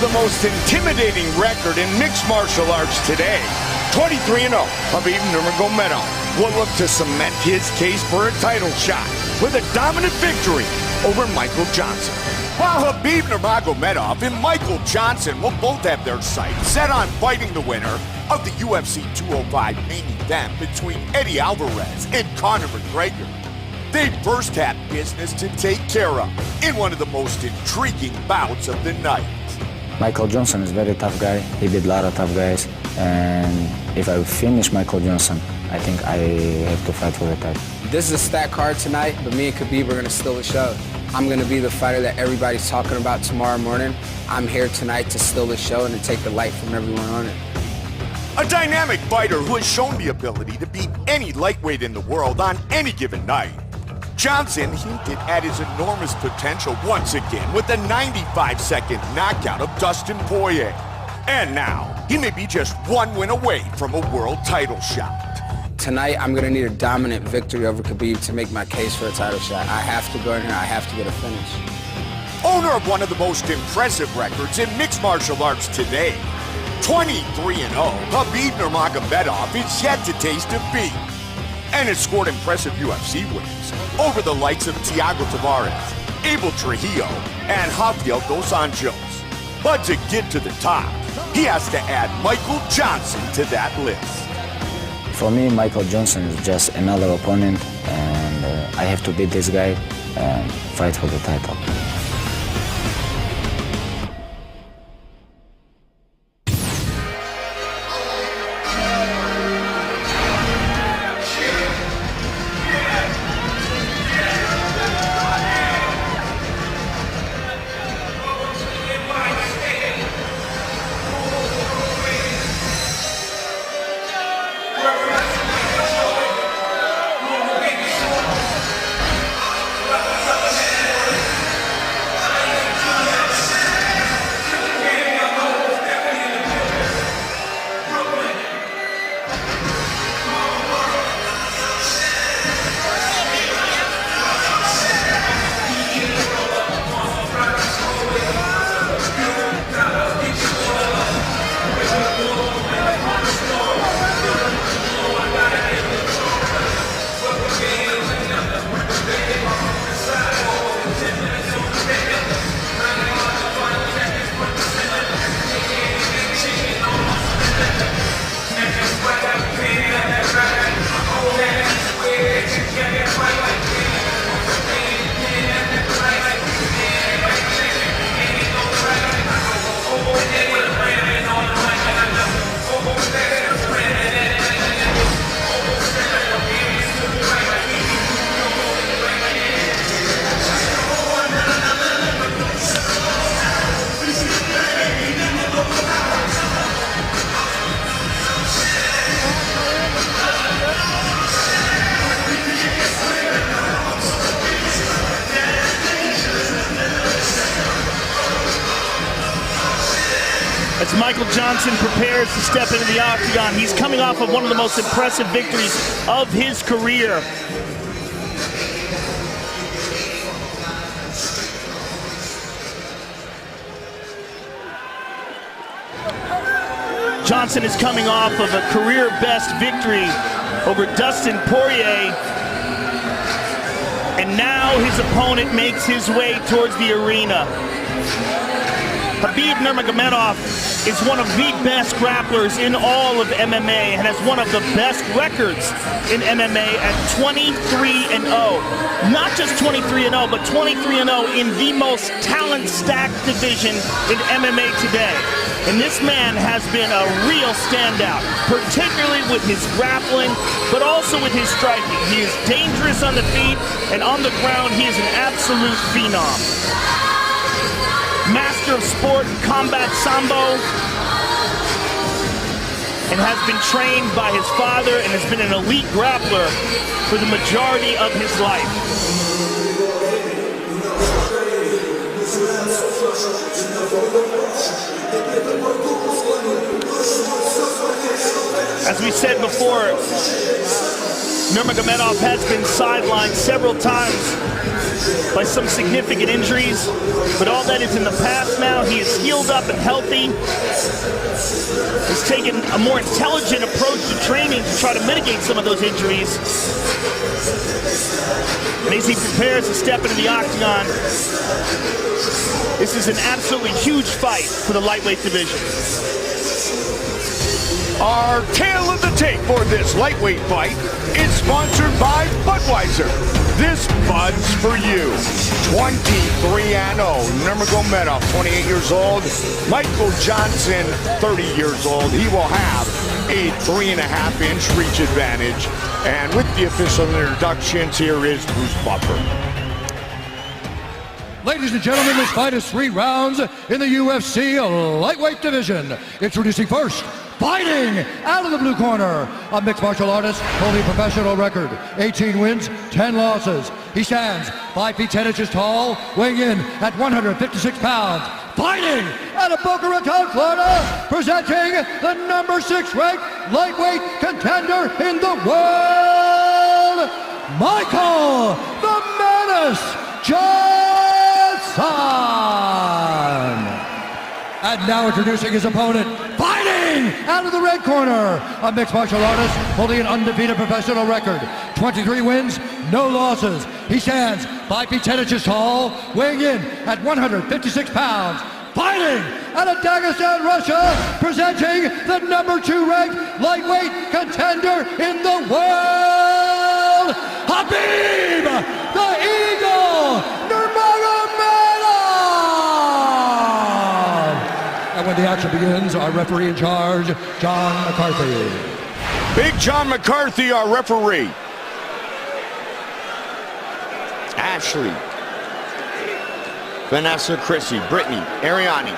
the most intimidating record in mixed martial arts today. 23-0, Khabib Nuemagomedov will look to cement his case for a title shot with a dominant victory over Michael Johnson. While Khabib Nurmagomedov and Michael Johnson will both have their sights set on fighting the winner of the UFC 205 main event between Eddie Alvarez and Conor McGregor, they first had business to take care of in one of the most intriguing bouts of the night. Michael Johnson is a very tough guy. He beat a lot of tough guys. And if I finish Michael Johnson, I think I have to fight for the title. This is a stacked card tonight, but me and Khabib are going to steal the show. I'm going to be the fighter that everybody's talking about tomorrow morning. I'm here tonight to steal the show and to take the light from everyone on it. A dynamic fighter who has shown the ability to beat any lightweight in the world on any given night. Johnson hinted at his enormous potential once again with a 95-second knockout of Dustin Poirier. And now, he may be just one win away from a world title shot. Tonight, I'm going to need a dominant victory over Khabib to make my case for a title shot. I have to go in here, I have to get a finish. Owner of one of the most impressive records in mixed martial arts today, 23-0, Khabib Nurmagomedov is yet to taste defeat, and has scored impressive UFC wins over the likes of Thiago Tavares, Abel Trujillo, and Javier Dos Anjos. But to get to the top, he has to add Michael Johnson to that list. For me, Michael Johnson is just another opponent, and I have to beat this guy and fight for the title. As Michael Johnson prepares to step into the octagon, he's coming off of one of the most impressive victories of his career. Johnson is coming off of a career-best victory over Dustin Poirier, and now his opponent makes his way towards the arena. Khabib Nurmagomedov is one of the best grapplers in all of MMA and has one of the best records in MMA at 23-0. Not just 23-0, but 23-0 in the most talent-stacked division in MMA today. And this man has been a real standout, particularly with his grappling, but also with his striking. He is dangerous on the feet, and on the ground, he is an absolute phenom. Master of sport and combat sambo, and has been trained by his father and has been an elite grappler for the majority of his life. As we said before, Nurmagomedov has been sidelined several times by some significant injuries, but all that is in the past now. He is healed up and healthy. He's taken a more intelligent approach to training to try to mitigate some of those injuries. And as he prepares to step into the octagon, this is an absolutely huge fight for the lightweight division. Our tale of the tape for this lightweight fight is sponsored by Budweiser. This Bud's for you. 23-0. Nurmagomedov, 28 years old. Michael Johnson, 30 years old. He will have a 3.5-inch reach advantage. And with the official introductions, here is Bruce Buffer. Ladies and gentlemen, this fight is 3 rounds in the UFC lightweight division. Introducing first, fighting out of the blue corner, a mixed martial artist holding a professional record, 18 wins, 10 losses. He stands 5 feet 10 inches tall, weighing in at 156 pounds. Fighting out of Boca Raton, Florida, presenting the number 6 ranked lightweight contender in the world, Michael the Menace johonson. And now introducing his opponent, fighting out of the red corner, a mixed martial artist holding an undefeated professional record, 23 wins, no losses. He stands 5 feet 10 inches tall, weighing in at 156 pounds. Fighting out of Dagestan, Russia, presenting the number 2 ranked lightweight contender in the world, Khabib the Eagle Nuemagomedov. And when the action begins, our referee in charge, John McCarthy. Big John McCarthy, our referee. Ashley, Vanessa, Chrissy, Brittany, Ariani,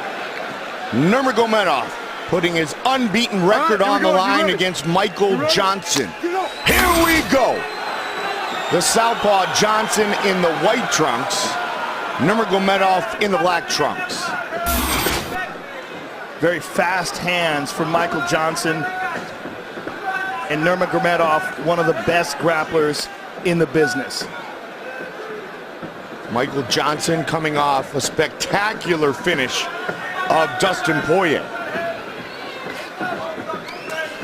Nurmagomedov putting his unbeaten record on the line against Michael Johnson. Here we go. The southpaw Johnson in the white trunks, Nurmagomedov in the black trunks. Very fast hands from Michael Johnson, and Nurmagomedov, one of the best grapplers in the business. Michael Johnson coming off a spectacular finish of Dustin Poirier.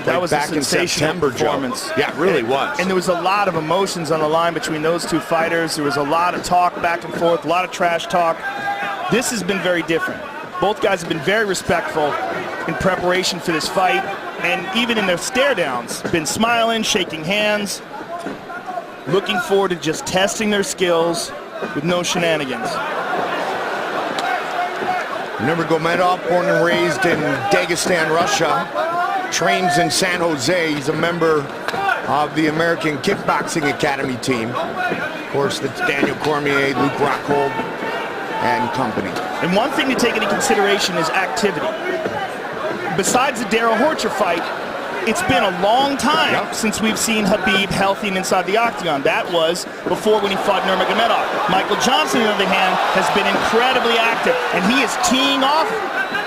That was back a sensational in September, performance. Joe. Yeah, it really was. And there was a lot of emotions on the line between those two fighters. There was a lot of talk back and forth, a lot of trash talk. This has been very different. Both guys have been very respectful in preparation for this fight, and even in their stare downs, been smiling, shaking hands, looking forward to just testing their skills with no shenanigans. Nurmagomedov, born and raised in Dagestan, Russia, trains in San Jose. He's a member of the American Kickboxing Academy team. Of course, that's Daniel Cormier, Luke Rockhold, and company. And one thing to take into consideration is activity. Besides the Darrell Horcher fight, it's been a long time since we've seen Khabib healthy and inside the octagon. That was before when he fought Nurmagomedov. Michael Johnson, on the other hand, has been incredibly active, and he is teeing off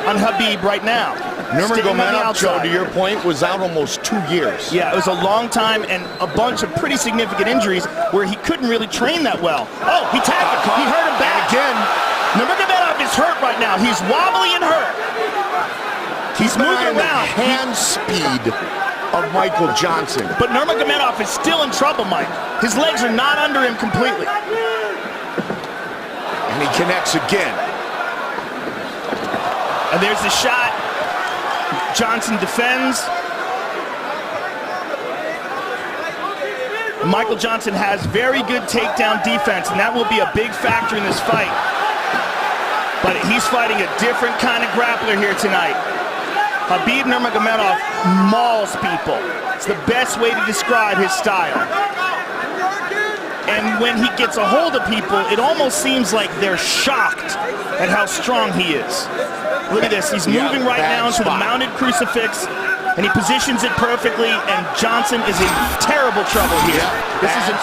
on Khabib right now. Nurmagomedov, Joe, to your point, was out almost 2 years. Yeah, it was a long time and a bunch of pretty significant injuries where he couldn't really train that well. Oh, he tackled. He hurt him back. And again, Nurmagomedov is hurt right now. He's wobbly and hurt. He's moving around. The hand speed of Michael Johnson. But Nurmagomedov is still in trouble, Mike. His legs are not under him completely. And he connects again. And there's the shot. Johnson defends. Michael Johnson has very good takedown defense, and that will be a big factor in this fight. But he's fighting a different kind of grappler here tonight. Khabib Nurmagomedov mauls people. It's the best way to describe his style. And when he gets a hold of people, it almost seems like they're shocked at how strong he is. Look at this, he's moving right now into the mounted crucifix, and he positions it perfectly, and Johnson is in terrible trouble here. This is a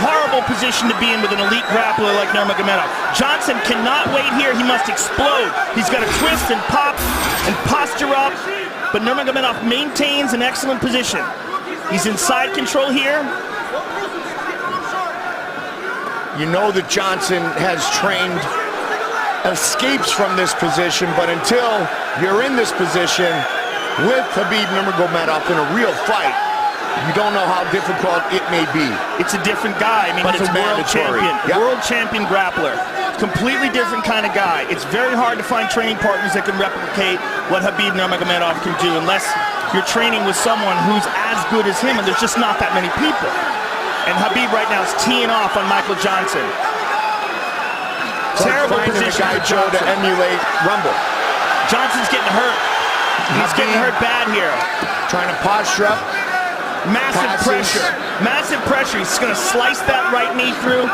horrible position to be in with an elite grappler like Nurmagomedov. Johnson cannot wait here, he must explode. He's got to twist and pop and posture up, but Nurmagomedov maintains an excellent position. He's in side control here. You know that Johnson has trained escapes from this position, but until you're in this position with Khabib Nurmagomedov in a real fight, you don't know how difficult it may be. It's a different guy. I mean, But he's it's a world mandatory. champion, Yep. world champion grappler. Completely different kind of guy. It's very hard to find training partners that can replicate what Khabib Nurmagomedov can do, unless you're training with someone who's as good as him, and there's just not that many people. And Khabib right now is teeing off on Michael Johnson. Terrible Finding a position guy, for Joe, to Johnson. emulate Rumble. Johnson's getting hurt. He's getting hurt bad here. Trying to posture up. Massive Passes. pressure. Massive pressure. He's going to slice that right knee through.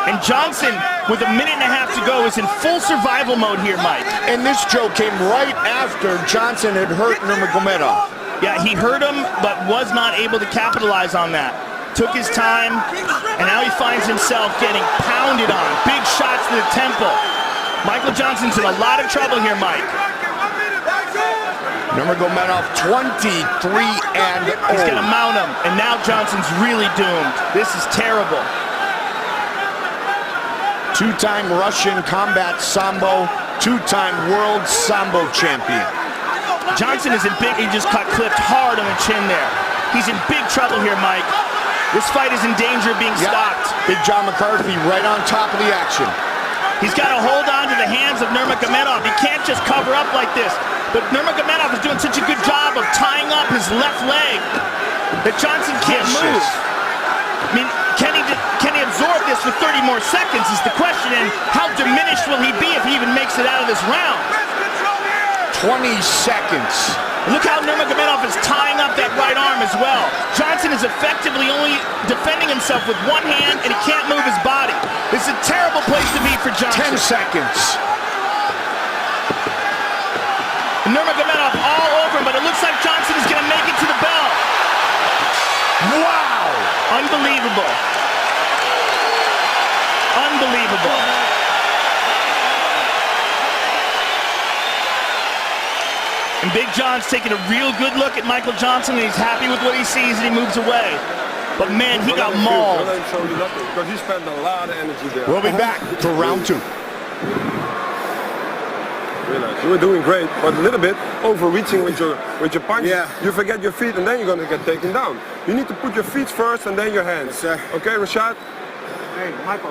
And Johnson, with a minute and a half to go, is in full survival mode here, Mike. And this, Joe, came right after Johnson had hurt Nurmagomedov. Yeah, he hurt him, but was not able to capitalize on that. Took his time, and now he finds himself getting pounded on. Big shots to the temple. Michael Johnson's in a lot of trouble here, Mike. Nurmagomedov 23-0. He's going to mount him, and now Johnson's really doomed. This is terrible. Two-time Russian combat sambo, two-time world sambo champion. Johnson is in big, he just got clipped hard on the chin there. He's in big trouble here, Mike. This fight is in danger of being stopped. Big John McCarthy right on top of the action. He's got to hold on to the hands of Nurmagomedov. He can't just cover up like this. But Nurmagomedov is doing such a good job of tying up his left leg that Johnson can't move. I mean, can he absorb this for 30 more seconds is the question, and how diminished will he be if he even makes it out of this round? 20 seconds. Look how Nurmagomedov is tying up that right arm as well. Johnson is effectively only defending himself with one hand, and he can't move his body. This is a terrible place to be for Johnson. 10 seconds. Nurmagomedov all over him, but it looks like Johnson is going to make it to the bell. Wow! Unbelievable. Unbelievable. And Big John's taking a real good look at Michael Johnson, and he's happy with what he sees, and he moves away. But man, he got mauled. Because he spent a lot of energy there. We'll be back for round two. You were doing great, but a little bit overreaching with your punch. Yeah. You forget your feet, and then you're going to get taken down. You need to put your feet first, and then your hands. Yes, sir. Okay, Rashad? Hey, Michael,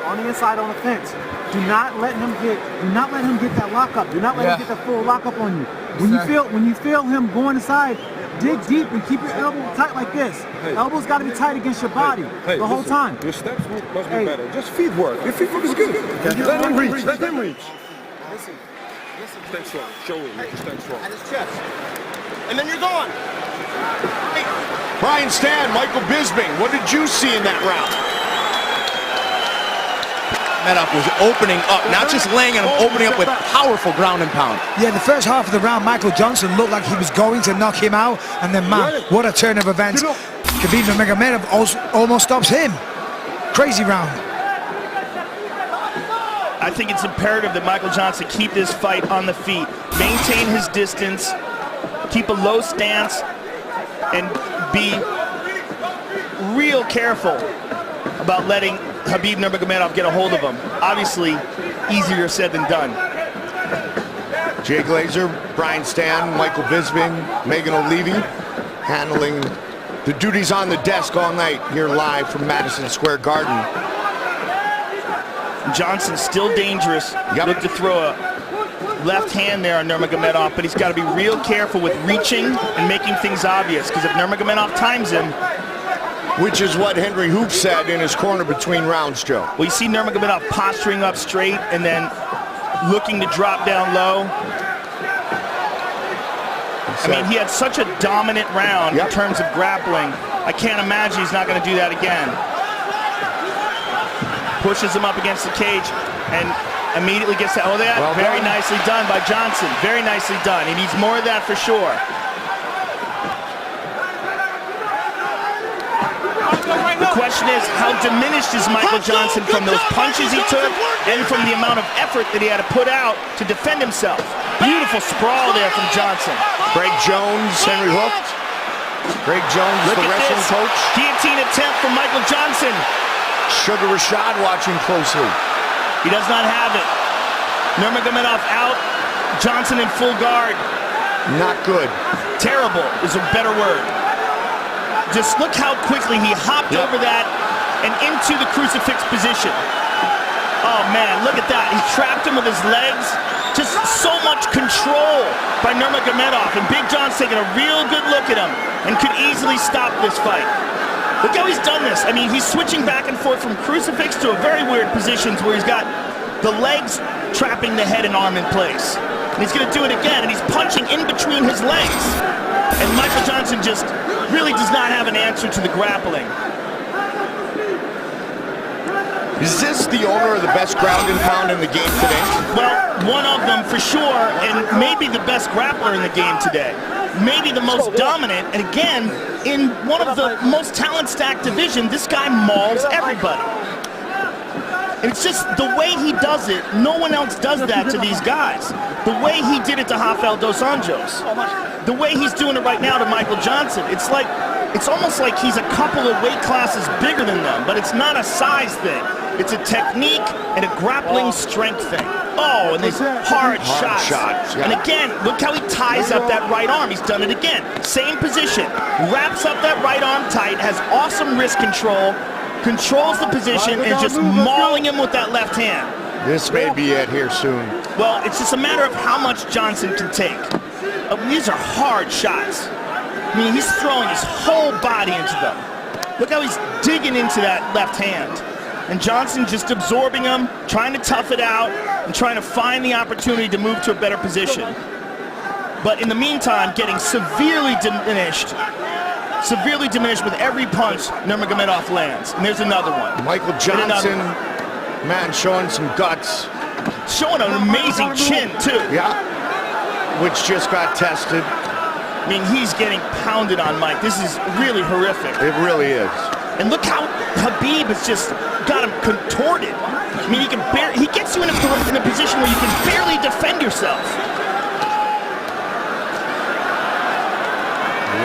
on the inside on the fence. Do not let him get that lockup. Do not let him get that full lockup on you. When you feel him going inside, dig deep and keep your elbow tight like this. Hey. Elbow's got to be tight against your body the whole listen, time. Your steps must be better. Just feet work. Your feet work is good. Let him reach. Let him reach. Listen. Stand strong. Show him to stand strong. At his chest. And then you're gone. Brian Stan, Michael Bisping, what did you see in that round? Nurmagomedov was opening up, not just laying on him, opening up with powerful ground and pound. Yeah, the first half of the round, Michael Johnson looked like he was going to knock him out, and then, man, what a turn of events. Khabib Nuemagomedov almost stops him. Crazy round. I think it's imperative that Michael Johnson keep this fight on the feet, maintain his distance, keep a low stance, and be real careful about letting Khabib Nurmagomedov get a hold of him. Obviously, easier said than done. Jay Glazer, Brian Stan, Michael Bisping, Megan O'Leary handling the duties on the desk all night here live from Madison Square Garden. Johnson's still dangerous. Look to throw a left hand there on Nurmagomedov, but he's got to be real careful with reaching and making things obvious, because if Nurmagomedov times him, which is what Henry Hoop said in his corner between rounds, Joe. well, you see Nurmagomedov posturing up straight and then looking to drop down low. I mean, he had such a dominant round in terms of grappling. I can't imagine he's not going to do that again. Pushes him up against the cage and immediately gets that. Oh, that very nicely done by Johnson. Very nicely done. He needs more of that for sure. The question is, how diminished is Michael Johnson from those punches he took and from the amount of effort that he had to put out to defend himself? Beautiful sprawl there from Johnson. Greg Jones, Henry Hooked. Greg Jones, the wrestling coach. Guillotine attempt from Michael Johnson. Sugar Rashad watching closely. He does not have it. Nurmagomedov out. Johnson in full guard. Not good. Terrible is a better word. Just look how quickly he hopped over that and into the crucifix position. Oh man, look at that. He trapped him with his legs. Just so much control by Nurmagomedov. And Big John's taking a real good look at him and could easily stop this fight. Look how he's done this. I mean, he's switching back and forth from crucifix to a very weird positions where he's got the legs trapping the head and arm in place. And he's gonna do it again, and he's punching in between his legs. And Michael Johnson just really does not have an answer to the grappling. Is this the owner of the best ground and pound in the game today? Well, one of them for sure, and maybe the best grappler in the game today. Maybe the most dominant, and again, in one of the most talent-stacked divisions, this guy mauls everybody. And it's just the way he does it, no one else does that to these guys. The way he did it to Rafael dos Anjos. The way he's doing it right now to Michael Johnson. It's almost like he's a couple of weight classes bigger than them, but it's not a size thing. It's a technique and a grappling strength thing. Oh, and these hard shots. Yeah. And again, look how he ties up that right arm. He's done it again. Same position. Wraps up that right arm tight, has awesome wrist control, controls the position, and just mauling him with that left hand. This may be it here soon. Well, it's just a matter of how much Johnson can take. These are hard shots. I mean, he's throwing his whole body into them. Look how he's digging into that left hand. And Johnson just absorbing him, trying to tough it out, and trying to find the opportunity to move to a better position. But in the meantime, getting severely diminished with every punch Nurmagomedov lands. And there's another one. Michael Johnson, man, showing some guts. Showing an amazing chin, too. Yeah, which just got tested. I mean, he's getting pounded on, Mike. This is really horrific. It really is. And look how Khabib has just got him contorted. I mean, he gets you in a position where you can barely defend yourself.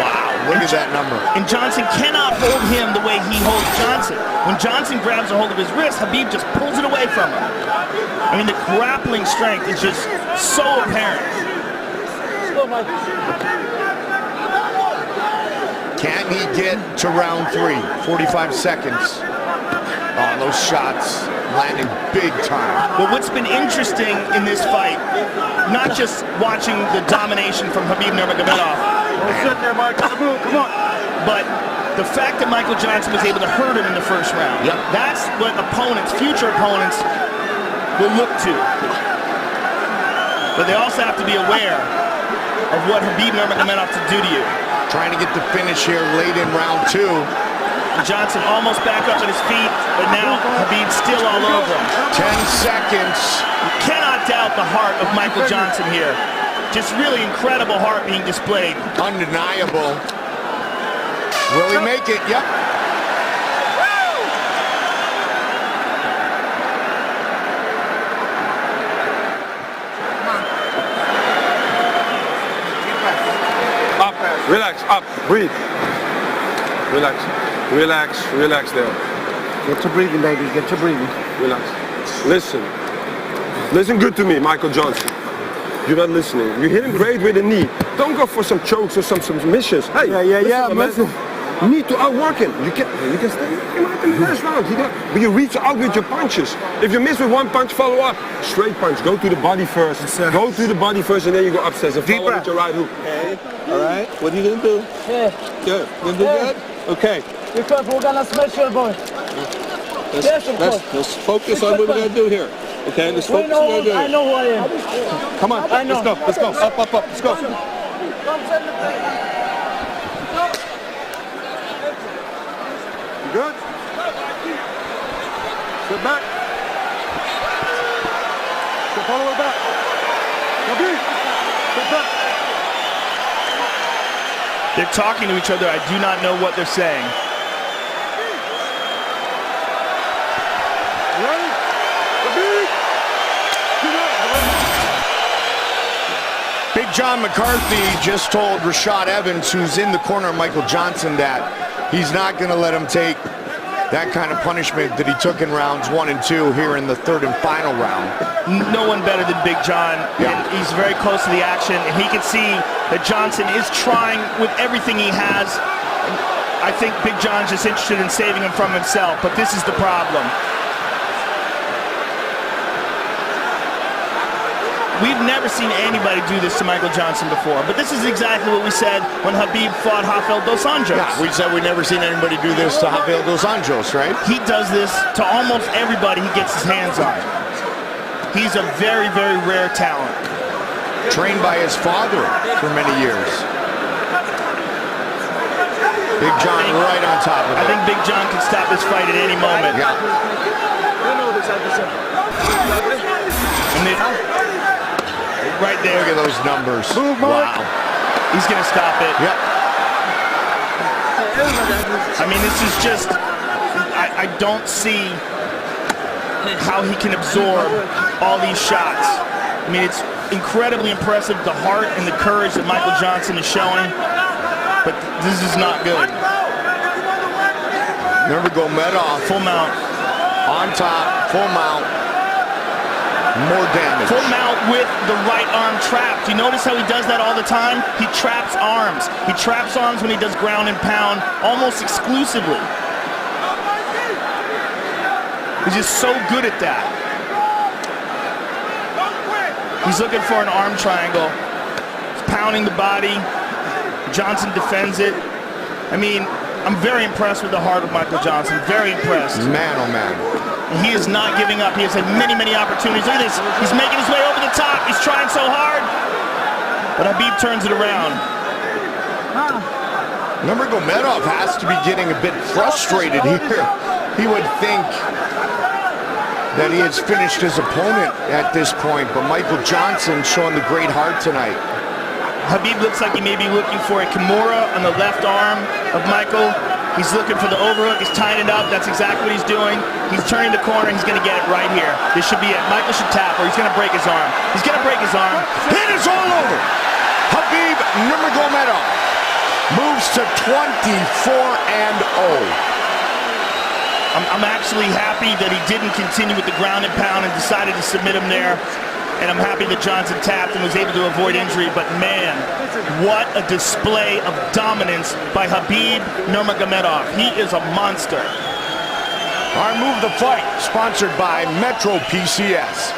Wow, look at that number. And Johnson cannot hold him the way he holds Johnson. When Johnson grabs a hold of his wrist, Khabib just pulls it away from him. I mean, the grappling strength is just so apparent. Can he get to round 3? 45 seconds. Oh, those shots landing big time. Well, what's been interesting in this fight, not just watching the domination from Khabib Nurmagomedov, but the fact that Michael Johnson was able to hurt him in the first round. Yep. That's what future opponents will look to. But they also have to be aware of what Khabib Nurmagomedov to do to you. Trying to get the finish here late in round 2. Johnson almost back up at his feet, but now Khabib's still all over him. 10 seconds. You cannot doubt the heart of Michael Johnson here. Just really incredible heart being displayed. Undeniable. Will he make it? Yep. Up, relax, up, breathe. Relax, relax, relax there. Get to breathing, baby. Get to breathing. Relax. Listen good to me, Michael Johnson. You're not listening. You hit him great with the knee. Don't go for some chokes or some submissions. Hey, listen. You need to outwork him. You can stay him out in the first round. But you reach out with your punches. If you miss with one punch, follow up. Straight punch. Go to the body first. Go to the body first, and then you go upstairs and follow with your right hook. Okay. All right. What are you gonna do? Yeah. Good. You gonna do good? Okay. Because we're gonna smash your boy. Let's focus on what we're gonna do here. Okay. Let's focus on what we're doing. I know who I am. Come on. I know. Let's go. Let's go. Up. Let's go. Good. Sit back. Step all the way back. Step back. They're talking to each other. I do not know what they're saying. Ready? Big John McCarthy just told Rashad Evans, who's in the corner of Michael Johnson, that he's not going to let him take that kind of punishment that he took in rounds 1 and 2 here in the third and final round. No one better than Big John. Yeah. And he's very close to the action, and he can see that Johnson is trying with everything he has. I think Big John's just interested in saving him from himself, but this is the problem. We've never seen anybody do this to Michael Johnson before, but this is exactly what we said when Khabib fought Rafael dos Anjos. Yeah, we said we've never seen anybody do this to Rafael dos Anjos, right? He does this to almost everybody he gets his hands on. He's a very, very rare talent. Trained by his father for many years. Big John right on top of it. I think Big John can stop this fight at any moment. Yeah. Right there. Look at those numbers. Wow. He's going to stop it. Yep. I mean, this is just, I don't see how he can absorb all these shots. I mean, it's incredibly impressive, the heart and the courage that Michael Johnson is showing, but this is not good. Nuemagomedov. Full mount. On top, full mount. More damage. Full mount with the right arm trapped. You notice how he does that all the time? He traps arms. He traps arms when he does ground and pound almost exclusively. He's just so good at that. He's looking for an arm triangle. He's pounding the body. Johnson defends it. I mean, I'm very impressed with the heart of Michael Johnson. Very impressed. Man, oh man. He is not giving up. He has had many, many opportunities. Look at this. He's making his way over the top. He's trying so hard. But Khabib turns it around. Nuemagomedov has to be getting a bit frustrated here. He would think that he has finished his opponent at this point, but Michael Johnson showing the great heart tonight. Khabib looks like he may be looking for a Kimura on the left arm of Michael. He's looking for the overhook. He's tying it up. That's exactly what he's doing. He's turning the corner. He's going to get it right here. This should be it. Michael should tap, or he's going to break his arm. He's going to break his arm. It is all over. Khabib Nuemagomedov moves to 24-0. I'm actually happy that he didn't continue with the ground and pound and decided to submit him there. And I'm happy that Johnson tapped and was able to avoid injury. But man, what a display of dominance by Khabib Nurmagomedov. He is a monster. Our Move the Fight, sponsored by Metro PCS.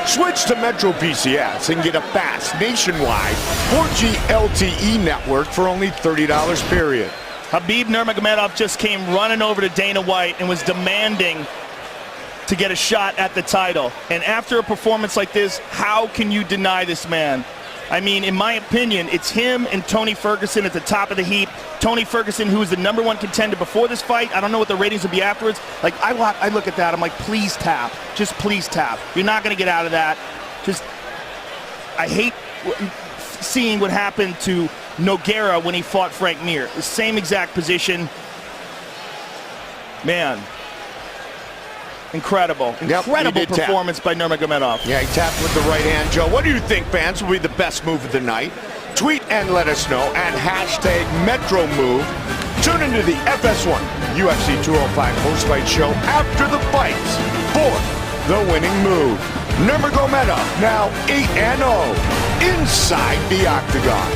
Switch to Metro PCS and get a fast nationwide 4G LTE network for only $30 period. Khabib Nurmagomedov just came running over to Dana White and was demanding to get a shot at the title. And after a performance like this, how can you deny this man? I mean, in my opinion, it's him and Tony Ferguson at the top of the heap. Tony Ferguson, who was the #1 contender before this fight. I don't know what the ratings would be afterwards. Like, I look at that, I'm like, please tap. Just please tap. You're not going to get out of that. I hate seeing what happened to Nogueira when he fought Frank Mir. The same exact position. Man. Incredible. Incredible performance by Nurmagomedov. Yeah, he tapped with the right hand. Joe, what do you think, fans, will be the best move of the night? Tweet and let us know, and hashtag MetroMove. Tune into the FS1 UFC 205 post-fight show after the fights for the winning move. Nurmagomedov now 8-0 inside the octagon.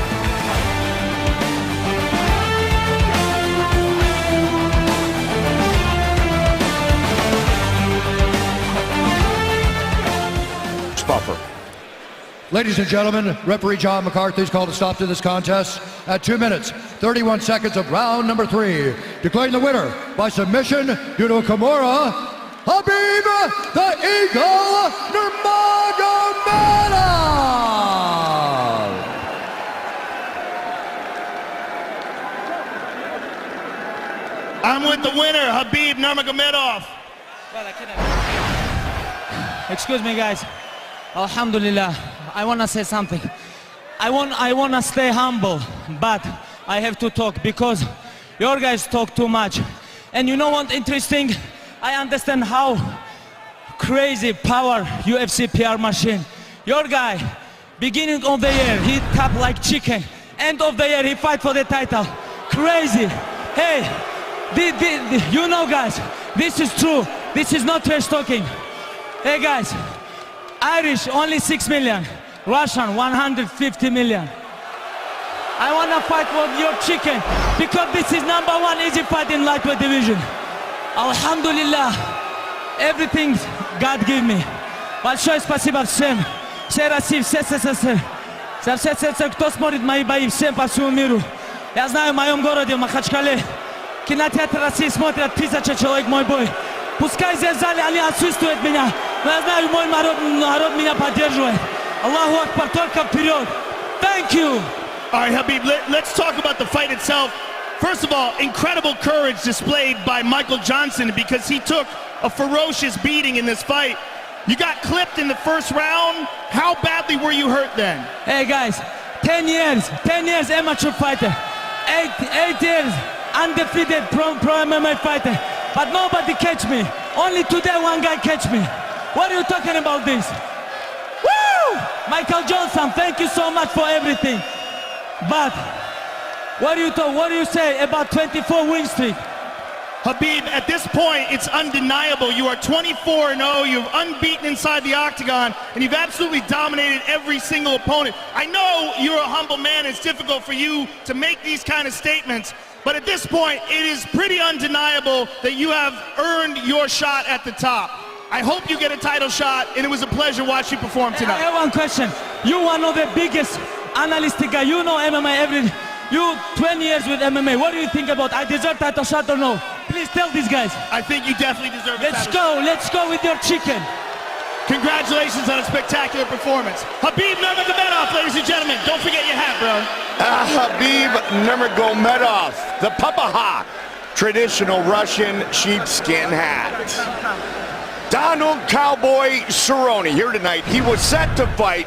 Buffer. Ladies and gentlemen, referee John McCarthy's called a stop to this contest at 2 minutes, 31 seconds of round number 3. Declaring the winner by submission due to a Kimura, Khabib the Eagle Nurmagomedov! I'm with the winner, Khabib Nurmagomedov. Excuse me, guys. Alhamdulillah, I want to say something. I want to stay humble, but I have to talk because your guys talk too much. And you know what interesting? I understand how crazy power UFC PR machine. Your guy, beginning of the year, he tap like chicken. End of the year, he fight for the title. Crazy. Hey, you know, guys, This is true. This is not trash talking. Hey guys, Irish only 6 million. Russian 150 million. I wanna fight for your chicken because this is #1 easy fight in lightweight division. Alhamdulillah, everything God gave me. Большое спасибо всем. Все России, все СССР. За все сердца, кто смотрит мои бои, всем по всему миру. Я знаю, в моем городе, в Махачкале, кинотеатр России смотрят 1000 человек мой бой. Пускай здесь в зале они отсутствуют меня, но я знаю, мой народ меня поддерживает. Аллаху Акбар, только вперед. Thank you. All right, Khabib, let's talk about the fight itself. First of all, incredible courage displayed by Michael Johnson because he took a ferocious beating in this fight. You got clipped in the first round. How badly were you hurt then? Hey guys, 10 years amateur fighter. 8 years undefeated pro MMA fighter. But nobody catch me. Only today one guy catch me. What are you talking about this? Woo! Michael Johnson, thank you so much for everything. But what do you say about 24 win streak? Khabib, at this point, it's undeniable. You are 24-0, you're unbeaten inside the octagon, and you've absolutely dominated every single opponent. I know you're a humble man, it's difficult for you to make these kind of statements, but at this point, it is pretty undeniable that you have earned your shot at the top. I hope you get a title shot, and it was a pleasure watching you perform tonight. I have one question. You're one of the biggest analysts guy. You know MMA everything. You 20 years with MMA. What do you think about I deserve title shot or no? Please tell these guys. I think you definitely deserve a title shot. Let's go with your chicken. Congratulations on a spectacular performance. Khabib Nuemagomedov, ladies and gentlemen. Don't forget your hat, bro. Khabib Nuemagomedov, the Papaha, traditional Russian sheepskin hat. Donald Cowboy Cerrone here tonight. He was set to fight